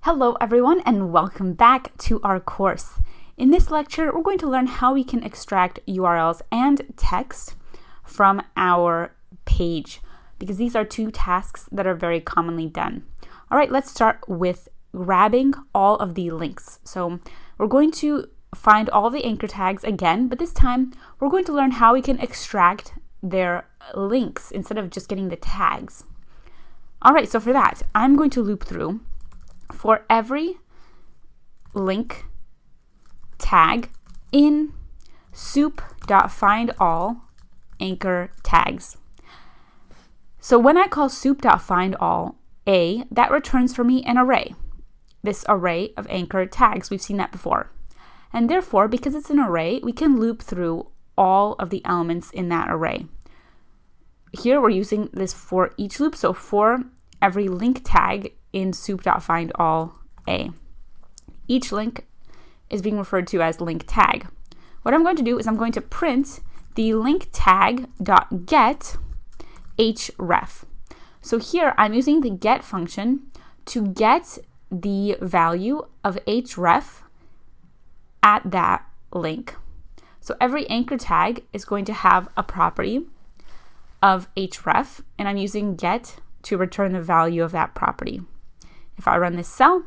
Hello everyone and welcome back to our course. In this lecture, we're going to learn how we can extract URLs and text from our page because these are two tasks that are very commonly done. All right, let's start with grabbing all of the links. So we're going to find all the anchor tags again, but this time we're going to learn how we can extract their links instead of just getting the tags. All right, so for that, I'm going to loop through for every link tag in soup.findAll anchor tags. So when I call soup.findAll A, that returns for me an array. This array of anchor tags, we've seen that before. And therefore, because it's an array, we can loop through all of the elements in that array. Here we're using this for each loop, so for every link tag in soup.findAll A. Each link is being referred to as link tag. What I'm going to do is I'm going to print the link tag.get href. So here I'm using the get function to get the value of href at that link. So every anchor tag is going to have a property of href, and I'm using get to return the value of that property. If I run this cell,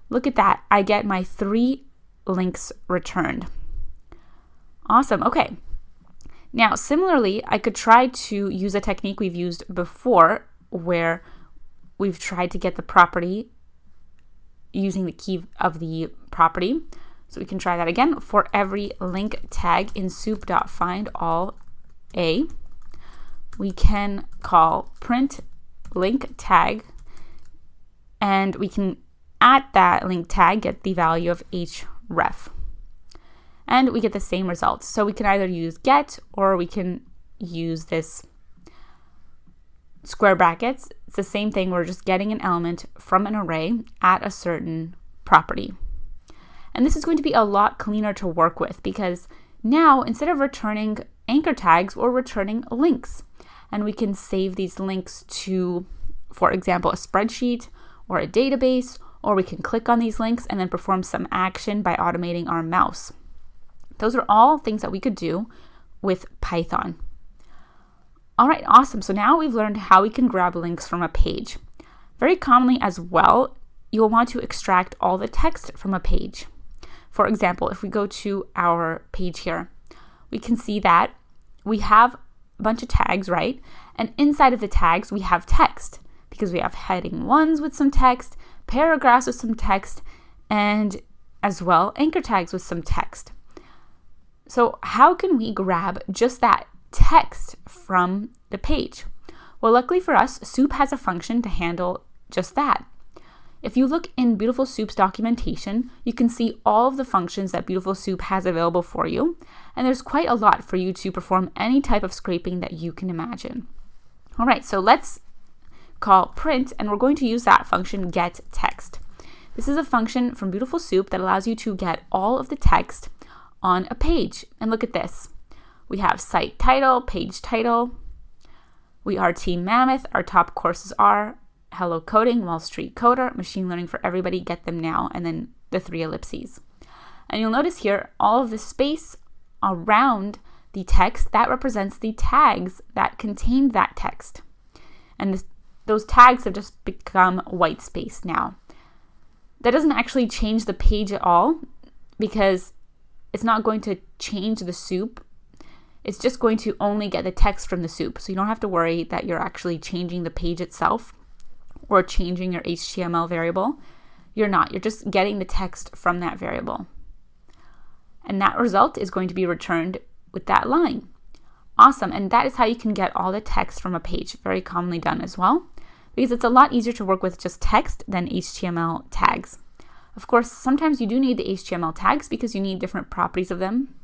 look at that, I get my 3 links returned. Awesome, okay. Now, similarly, I could try to use a technique we've used before where we've tried to get the property using the key of the property. So we can try that again. For every link tag in soup.findAll A, we can call print link tag, and we can at that link tag get the value of href. And we get the same results. So we can either use get or we can use this square brackets. It's the same thing. We're just getting an element from an array at a certain property. And this is going to be a lot cleaner to work with because now instead of returning anchor tags, we're returning links. And we can save these links to, for example, a spreadsheet or a database, or we can click on these links and then perform some action by automating our mouse. Those are all things that we could do with Python. All right, awesome. So now we've learned how we can grab links from a page. Very commonly as well, you'll want to extract all the text from a page. For example, if we go to our page here, we can see that we have a bunch of tags, right? And inside of the tags, we have text because we have heading 1s with some text, paragraphs with some text, and as well anchor tags with some text. So how can we grab just that text from the page? Well, luckily for us, Soup has a function to handle just that. If you look in Beautiful Soup's documentation, you can see all of the functions that Beautiful Soup has available for you, and there's quite a lot for you to perform any type of scraping that you can imagine. All right, so let's call print, and we're going to use that function get text. This is a function from Beautiful Soup that allows you to get all of the text on a page. And look at this. We have site title, page title. We are Team Mammoth. Our top courses are Hello Coding, Wall Street Coder, Machine Learning for Everybody, Get Them Now, and then the 3 ellipses. And you'll notice here all of the space around the text that represents the tags that contain that text. And those tags have just become white space now. That doesn't actually change the page at all because it's not going to change the soup. It's just going to only get the text from the soup. So you don't have to worry that you're actually changing the page itself or changing your HTML variable. You're not. You're just getting the text from that variable. And that result is going to be returned with that line. Awesome. And that is how you can get all the text from a page. Very commonly done as well, because it's a lot easier to work with just text than HTML tags. Of course, sometimes you do need the HTML tags because you need different properties of them.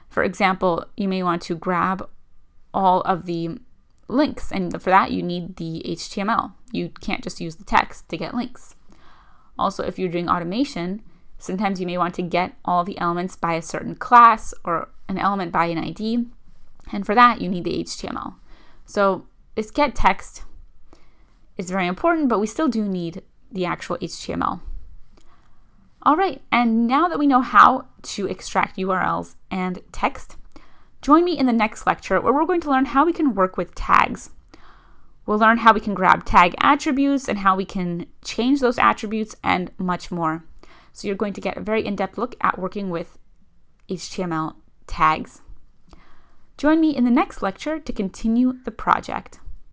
For example, you may want to grab all of the links, and for that you need the HTML. You can't just use the text to get links. Also, if you're doing automation, sometimes you may want to get all the elements by a certain class or an element by an ID, and for that you need the HTML. So this get text is very important, but we still do need the actual HTML. All right, and now that we know how to extract URLs and text, join me in the next lecture where we're going to learn how we can work with tags. We'll learn how we can grab tag attributes and how we can change those attributes and much more. So you're going to get a very in-depth look at working with HTML tags. Join me in the next lecture to continue the project.